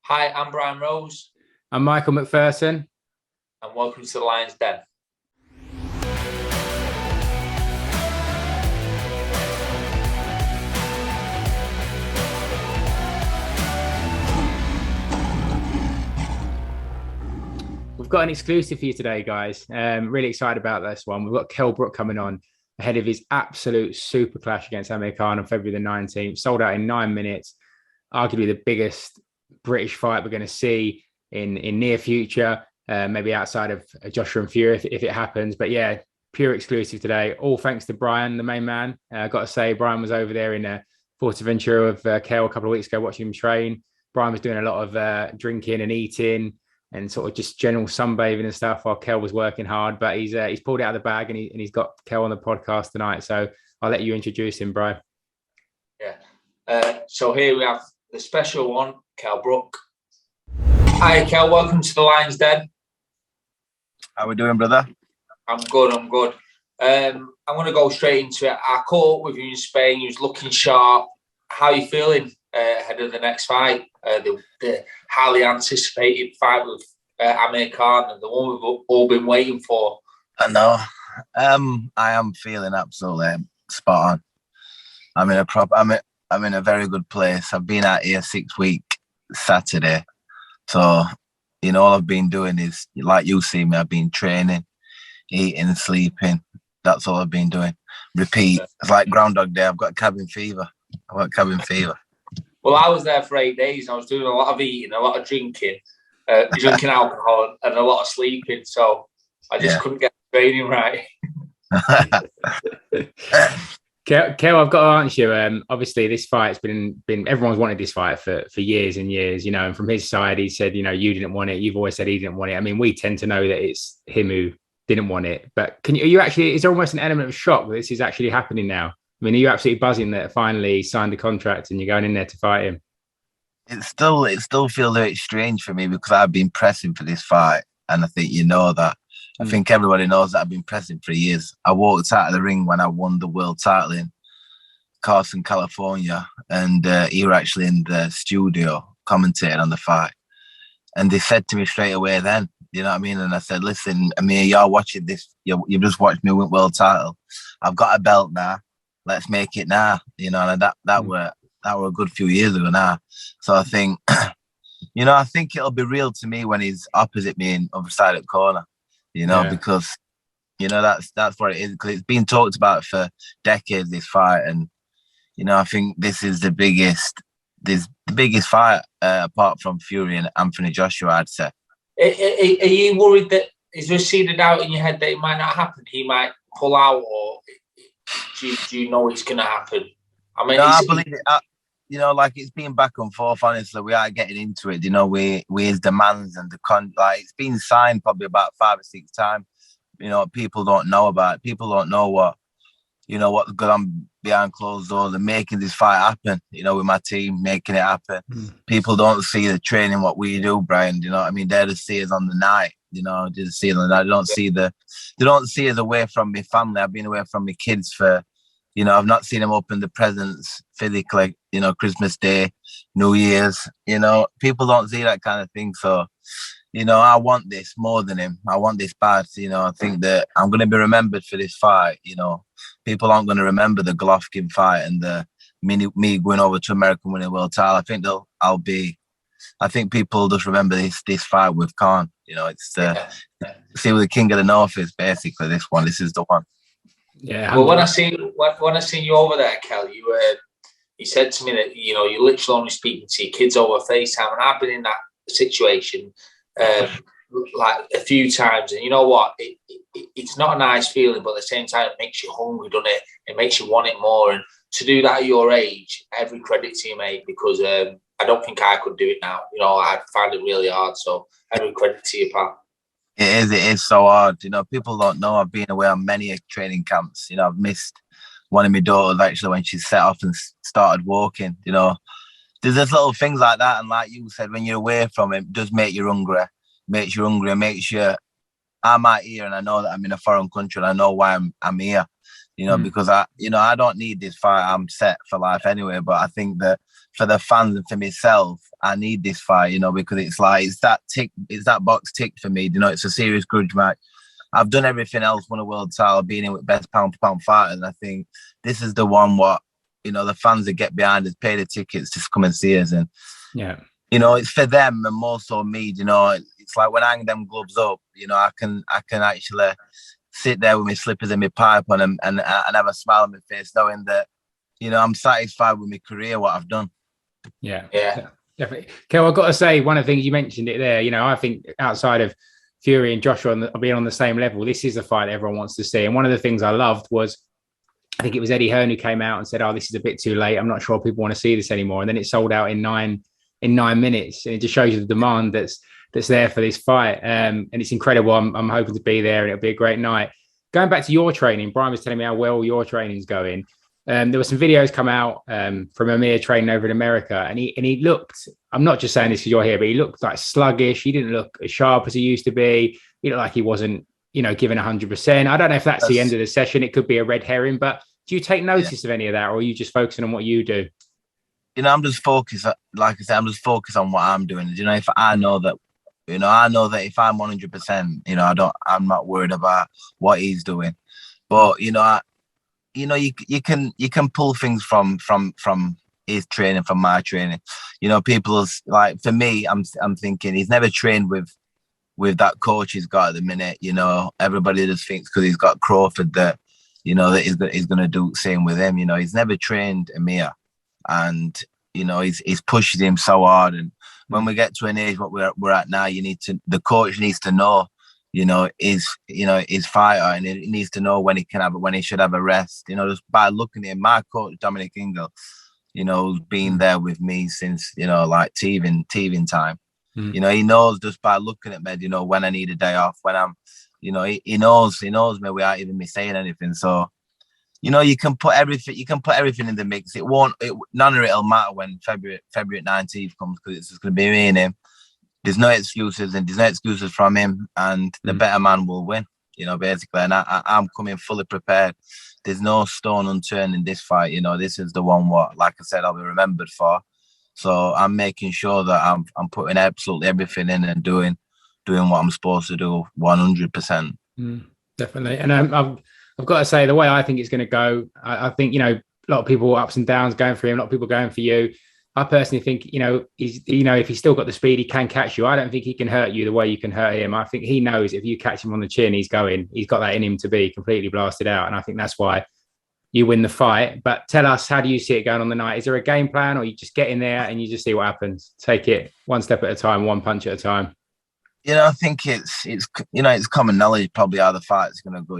Hi, I'm Brian Rose, I'm Michael McPherson. and welcome to the Lion's Den. We've got an exclusive for you today, guys. Really excited about this one. We've got Kell Brook coming on ahead of his absolute super clash against Amir Khan on February the 19th. Sold out in 9 minutes. Arguably the biggest British fight we're going to see in near future, maybe outside of Joshua and Fury if it happens. But yeah, pure exclusive today. All thanks to Brian, the main man. Got to say, Brian was over there in Fortaventura with Kell a couple of weeks ago watching him train. Brian was doing a lot of drinking and eating and sort of just general sunbathing and stuff while Kell was working hard. But he's pulled it out of the bag and he's got Kell on the podcast tonight. So I'll let you introduce him, Brian. Yeah. So here we have the Special One Kell Brook. Hi, Kell. Welcome to the Lion's Den. How we doing, brother? I'm good. I'm going to go straight into it. I caught up with you in Spain. You was looking sharp. How are you feeling ahead of the next fight? The highly anticipated fight with Amir Khan, and the one we've all been waiting for. I know. I am feeling absolutely spot on. I'm in a very good place. I've been out here 6 weeks Saturday. So, all I've been doing is, like you see me, I've been training, eating, sleeping. That's all I've been doing. Repeat. It's like Groundhog Day. I've got cabin fever. Well, I was there for 8 days. I was doing a lot of eating, a lot of drinking, drinking alcohol, and a lot of sleeping. So I just couldn't get the training right. Kell, I've got to answer you. Obviously, this fight's been everyone's wanted this fight for years and years, and from his side, he said, you didn't want it. You've always said he didn't want it. I mean, we tend to know that it's him who didn't want it. But is there almost an element of shock that this is actually happening now? I mean, are you absolutely buzzing that finally signed the contract and you're going in there to fight him? It still feels very strange for me because I've been pressing for this fight. And I think that. I think everybody knows that I've been pressing for years. I walked out of the ring when I won the world title in Carson, California, and you were actually in the studio commentating on the fight. And they said to me straight away then, you know what I mean? And I said, listen, Amir, you're watching this. You've just watched me win world title. I've got a belt now. Let's make it now. And that were a good few years ago now. So I think, I think it'll be real to me when he's opposite me in other side of the corner. Because that's what it is. Because it's been talked about for decades, this fight, and I think this is the biggest fight apart from Fury and Anthony Joshua, I'd say. Are you worried that is there a seed of doubt in your head that it might not happen? He might pull out, or do you know it's going to happen? I mean, I believe it. Like it's been back and forth. Honestly, we are getting into it. We his demands and it's been signed probably about 5 or 6 times. People don't know about it. People don't know what's going on behind closed doors and making this fight happen. With my team making it happen. People don't see the training what we do, Brian. I mean, they're the see us on the night. Just see it on the night. They don't see us away from my family. I've been away from my kids for. I've not seen them open the presents physically, Christmas Day, New Year's, people don't see that kind of thing. So, I want this more than him. I want this bad. I think that I'm going to be remembered for this fight. People aren't going to remember the Golovkin fight and the me going over to America and winning world title. I think people just remember this fight with Khan. It's see what the King of the North is basically this one. This is the one. Yeah. Well, when I seen you over there, Kell, you said to me that you're literally only speaking to your kids over FaceTime, and I've been in that situation like a few times, and you know what? It's not a nice feeling, but at the same time, it makes you hungry, doesn't it? It makes you want it more, and to do that at your age, every credit to you, mate, because I don't think I could do it now. I'd find it really hard. So every credit to you, pal. It is so hard. People don't know I've been away on many training camps. I've missed one of my daughters actually when she set off and started walking. There's just little things like that. And like you said, when you're away from it does make you hungry. Makes you hungry. Makes you, I'm out here and I know that I'm in a foreign country and I know why I'm here. because I don't need this fight. I'm set for life anyway. But I think that for the fans and for myself, I need this fight, because it's that box tick for me. It's a serious grudge match. I've done everything else, won a world title, been in with best pound for pound fighters. And I think this is the one what, the fans that get behind us, pay the tickets to come and see us. And, it's for them and more so me, it's like when I hang them gloves up, I can actually sit there with my slippers and my pipe on and have a smile on my face, knowing that, I'm satisfied with my career, what I've done. Yeah, definitely. Kell, I've got to say, one of the things you mentioned it there, I think outside of Fury and Joshua being on the same level, this is a fight everyone wants to see. And one of the things I loved was, I think it was Eddie Hearn who came out and said, "Oh, this is a bit too late. I'm not sure people want to see this anymore." And then it sold out in 9 minutes. And it just shows you the demand that's there for this fight. And it's incredible. I'm hoping to be there and it'll be a great night. Going back to your training, Brian was telling me how well your training's going. There were some videos come out from Amir training over in America, and he looked, I'm not just saying this because you're here, but he looked like sluggish. He didn't look as sharp as he used to be. He looked like he wasn't, giving 100%. I don't know if that's the end of the session. It could be a red herring, but do you take notice of any of that, or are you just focusing on what you do? I'm just focused, like I said, I'm just focused on what I'm doing. If I know that, I know that if I'm 100%, I'm not worried about what he's doing. But, you can pull things from his training, from my training. People's, like, for me, I'm thinking he's never trained with that coach he's got at the minute. Everybody just thinks because he's got Crawford that, that he's going to do the same with him. He's never trained Amir, and, he's pushing him so hard. And when we get to an age what we're at now, the coach needs to know, his fighter, and he needs to know when he should have a rest. Just by looking at him, my coach Dominic Ingle, who's been there with me since like teething time. He knows just by looking at me, when I need a day off, when I'm, he knows me without even me saying anything. So, you can put everything in the mix. None of it'll matter when February 19th comes, because it's just going to be me and him. There's no excuses, and there's no excuses from him, and the better man will win, basically. And I'm coming fully prepared. There's no stone unturned in this fight. This is the one what, like I said, I'll be remembered for. So I'm making sure that I'm putting absolutely everything in and doing what I'm supposed to do 100%. Definitely. And I've got to say, the way I think it's going to go, I think, a lot of people ups and downs going for him, a lot of people going for you. I personally think, if he's still got the speed, he can catch you. I don't think he can hurt you the way you can hurt him. I think he knows if you catch him on the chin, he's got that in him to be completely blasted out. And I think that's why you win the fight. But tell us, how do you see it going on the night? Is there a game plan, or you just get in there and you just see what happens? Take it one step at a time, one punch at a time. I think it's common knowledge probably how the fight's going to go.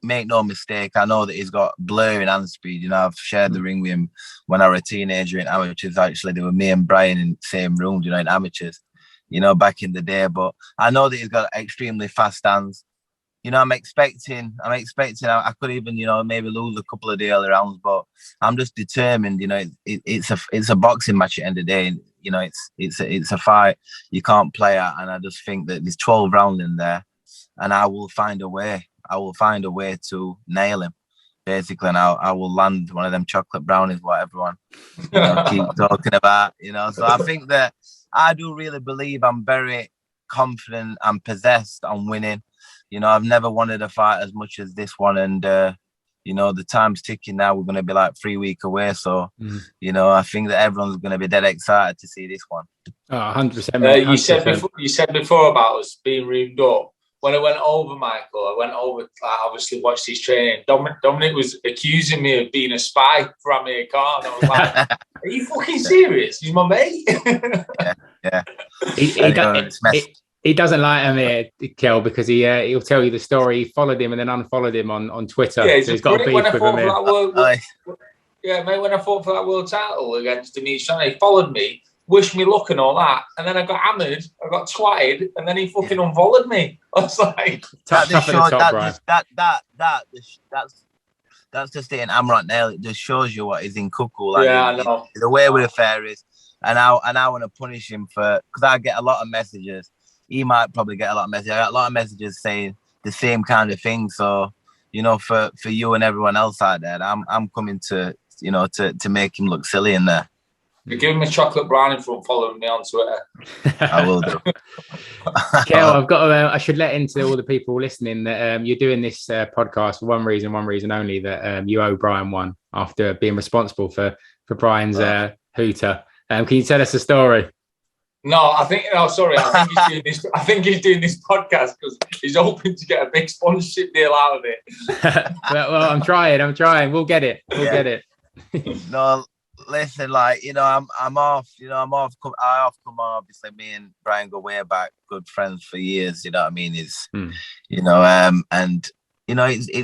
Make no mistake. I know that he's got blurring hand speed. I've shared the ring with him when I was a teenager in amateurs. Actually, there were me and Brian in the same room, in amateurs, back in the day. But I know that he's got extremely fast hands. I'm expecting. I could even, maybe lose a couple of the early rounds, but I'm just determined. It's a boxing match at the end of the day. It's a fight you can't play at, and I just think that there's 12 rounds in there, and I will find a way. I will find a way to nail him, basically, and I will land one of them chocolate brownies, what everyone keep talking about. So I think that I do really believe I'm very confident and possessed on winning. I've never wanted a fight as much as this one, and the time's ticking now. We're going to be like 3 weeks away, so I think that everyone's going to be dead excited to see this one. 100%. You said before about us being roomed up. When I went over, Michael, obviously watched his training. Dominic was accusing me of being a spy for Amir Khan. I was like, are you fucking serious? He's my mate. Yeah. He doesn't like Amir, Kell, because he'll tell you the story. He followed him and then unfollowed him on Twitter. Yeah, so he's got a beef with Amir. Mate, when I fought for that world title against Amir Khan, he followed me, wished me luck and all that, and then I got hammered, I got twatted, and then he fucking unfollowed me. I was like, that's just it in Amrot Nail. It just shows you what is in cuckoo. Like, I know. The way with the fair is, and I want to punish him because I get a lot of messages. He might probably get a lot of messages. I got a lot of messages saying the same kind of thing. So, for you and everyone else out there, I'm coming to to make him look silly in there. You give him a chocolate brownie for following me on Twitter. I will do. Kell, I've got I should let into all the people listening that you're doing this podcast for one reason only, that you owe Brian one after being responsible for Brian's hooter. Can you tell us a story? No, I think he's doing this podcast because he's hoping to get a big sponsorship deal out of it. well, I'm trying. We'll get it. Get it. No, listen, I'm off. I come on. Obviously, me and Brian go way back, good friends for years. You know what I mean? It's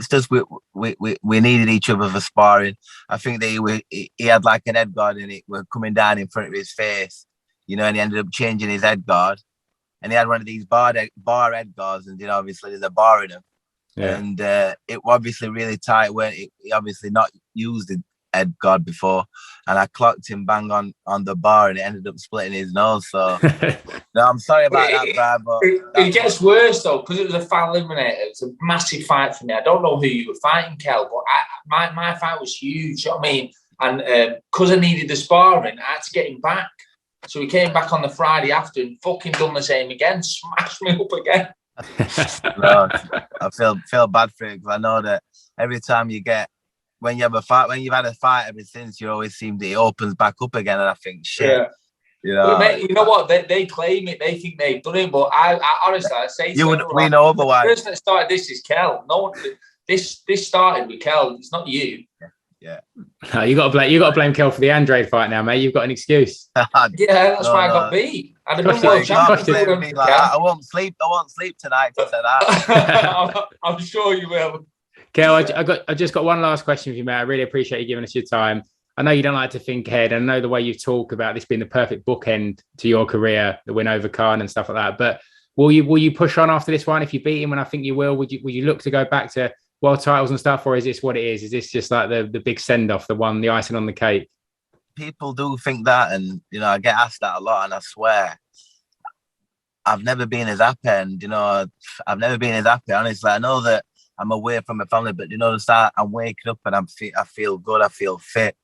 just we needed each other for sparring. I think that he had like an head guard and it were coming down in front of his face, and he ended up changing his head guard, and he had one of these bar head guards, and obviously there's a bar in him, and it obviously really tight. Where he obviously not used the head guard before, and I clocked him bang on the bar, and it ended up splitting his nose. So no, I'm sorry about that, Brad. But it gets worse though, because it was a foul eliminator. It's a massive fight for me. I don't know who you were fighting, Kell, but my fight was huge. You know what I mean? And because I needed the sparring, I had to get him back. So he came back on the Friday after and fucking done the same again, smashed me up again. No, I feel bad for it because I know that every time when you've had a fight ever since, you always seem that it opens back up again, and I think shit. Yeah. But mate, you know what? They claim it. They think they've done it, but I honestly, I say we know otherwise. The person that started this is Kell. No one. This started with Kell. It's not you. Yeah. No, you got to blame Kell for the Andrade fight now, mate. You've got an excuse. Yeah, that's why I got beat. I won't sleep tonight to say that. I'm sure you will. Kell, I just got one last question for you, mate. I really appreciate you giving us your time. I know you don't like to think ahead. I know the way you talk about this being the perfect bookend to your career, the win over Khan and stuff like that. But will you push on after this one if you beat him? And I think you will. Would you look to go back to world titles and stuff, or is this what it is? Is this just like the big send off, the icing on the cake? People do think that, and I get asked that a lot, and I swear I've never been as happy, and I've never been as happy. Honestly, I know that I'm away from my family, but I'm waking up and I feel good, I feel fit,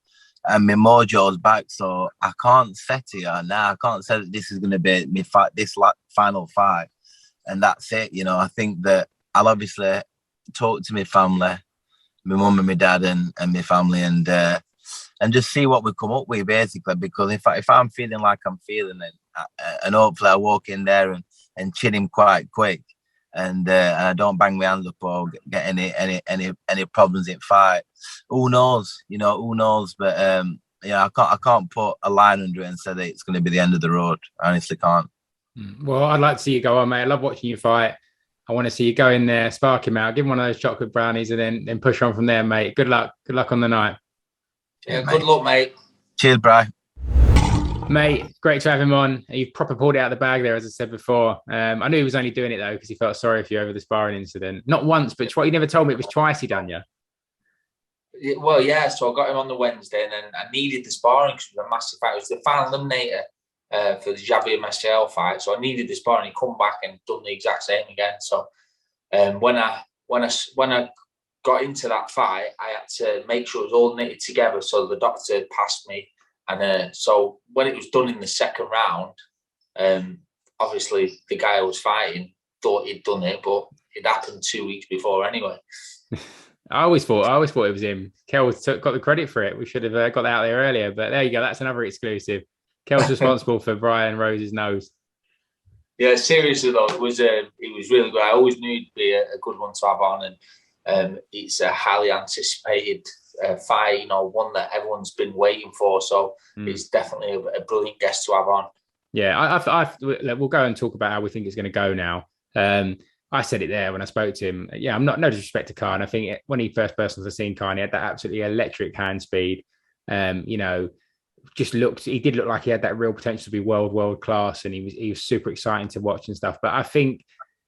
and my mojo's back. So I can't set it now. I can't say that this is going to be my fight, this final fight, and that's it. I think that I'll obviously talk to my family, my mum and my dad, and my family, and just see what we come up with, basically. Because if I'm feeling like I'm feeling, and hopefully I walk in there and chin him quite quick. And I don't bang my hands up or get any problems in fight. Who knows? Who knows? But I can't put a line under it and say that it's going to be the end of the road. I honestly can't. Well, I'd like to see you go on, mate. I love watching you fight. I want to see you go in there, spark him out, give him one of those chocolate brownies, and then push on from there, mate. Good luck. Good luck on the night. Yeah, good luck, mate. Cheers, Brian. Mate, great to have him on. You've proper pulled it out of the bag there, as I said before. I knew he was only doing it, though, because he felt sorry for you over the sparring incident. Not once, but twice. You never told me it was twice he done you. Well, yeah, so I got him on the Wednesday, and then I needed the sparring because it was a massive fight. It was the final eliminator for the Javier Masiel fight, so I needed the sparring. He come back and done the exact same again. So when I got into that fight, I had to make sure it was all knitted together. So the doctor passed me. And so when it was done in the second round, obviously the guy I was fighting thought he'd done it, but it happened 2 weeks before anyway. I always thought it was him. Kell got the credit for it. We should have got that out there earlier. But there you go. That's another exclusive. Kell's responsible for Brian Rose's nose. Yeah, seriously though, it was really good. I always knew it'd be a good one to have on, and it's a highly anticipated fight, one that everyone's been waiting for. So it's definitely a brilliant guest to have on. Yeah, we'll go and talk about how we think it's going to go now. I said it there when I spoke to him. Yeah, I'm no disrespect to Khan. I think when he first burst onto the scene, Khan, he had that absolutely electric hand speed. He did look like he had that real potential to be world class, and he was super exciting to watch and stuff. But I think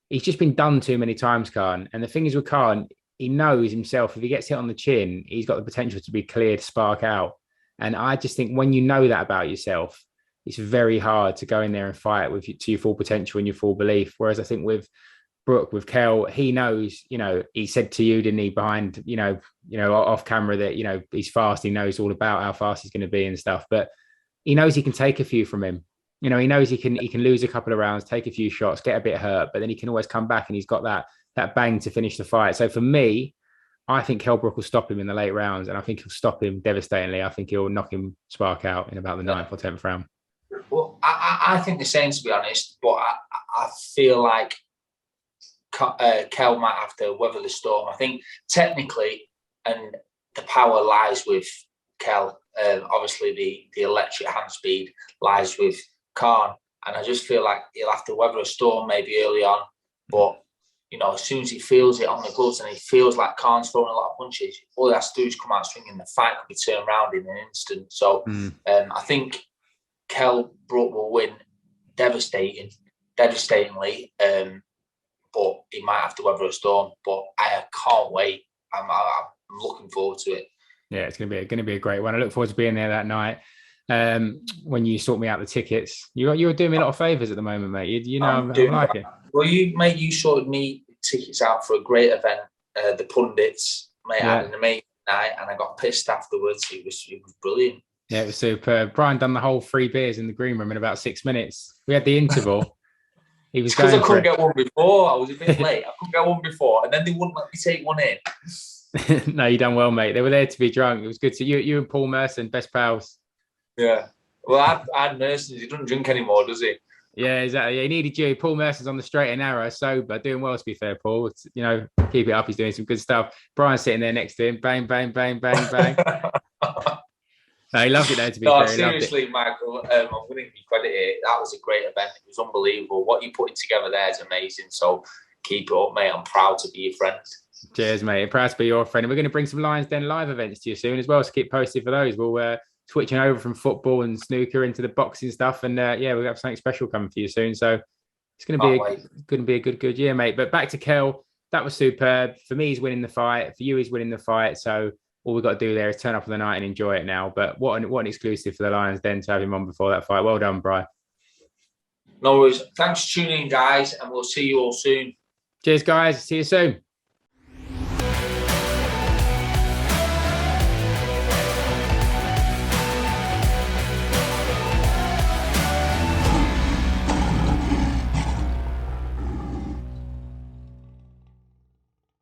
he's just been done too many times, Khan. And the thing is with Khan, he knows himself, if he gets hit on the chin, he's got the potential to be cleared, spark out. And I just think when you know that about yourself, it's very hard to go in there and fight to your full potential and your full belief. Whereas I think with Brook with Kell, he knows, he said to you, didn't he, behind, off camera that, he's fast. He knows all about how fast he's going to be and stuff, but he knows he can take a few from him. He knows he can lose a couple of rounds, take a few shots, get a bit hurt, but then he can always come back and he's got that bang to finish the fight. So for me, I think Kell Brook will stop him in the late rounds, and I think he'll stop him devastatingly. I think he'll knock him Spark out in about the 9th or 10th round. Well, I think the same, to be honest, but I feel like Kell might have to weather the storm. I think technically, and the power lies with Kell. Obviously, the electric hand speed lies with Khan, and I just feel like he'll have to weather a storm maybe early on. But as soon as he feels it on the gloves and he feels like Khan's throwing a lot of punches, all he has to do is come out swinging. The fight could be turned around in an instant. So I think Kell Brook will win devastatingly. But he might have to weather a storm. But I can't wait. I'm looking forward to it. Yeah, it's going to be a great one. I look forward to being there that night. When you sort me out the tickets, you're doing me a lot of favors at the moment, mate. I'm like it. Well, you sorted me tickets out for a great event. The pundits, mate, I had an amazing night, and I got pissed afterwards. It was brilliant. Yeah, it was superb. Brian done the whole 3 beers in the green room in about 6 minutes. We had the interval. He was because I couldn't get one before. I was a bit late. I couldn't get one before, and then they wouldn't let me take one in. No, you done well, mate. They were there to be drunk. It was good to you and Paul Merson, best pals. Yeah. Well, I had Merson. He doesn't drink anymore, does he? Yeah, exactly. He needed you. Paul Merson's on the straight and narrow, sober, doing well, to be fair, Paul. Keep it up. He's doing some good stuff. Brian's sitting there next to him. Bang, bang, bang, bang, bang. No, he loved it, though, to be fair. Seriously, Michael, I'm going to give you credit here. That was a great event. It was unbelievable. What you're putting together there is amazing. So keep it up, mate. I'm proud to be your friend. Cheers, mate. Proud to be your friend. And we're going to bring some Lions Den live events to you soon as well, so keep posted for those. We'll switching over from football and snooker into the boxing stuff, and we'll have something special coming for you soon. So it's going to be a good year, mate. But back to Kell, that was superb. For me, he's winning the fight. For you, he's winning the fight. So all we've got to do there is turn up for the night and enjoy it now. But what an exclusive for the Lions Den to have him on before that fight. Well done, Brian. No worries. Thanks for tuning in, guys, and we'll see you all soon. Cheers, guys. See you soon.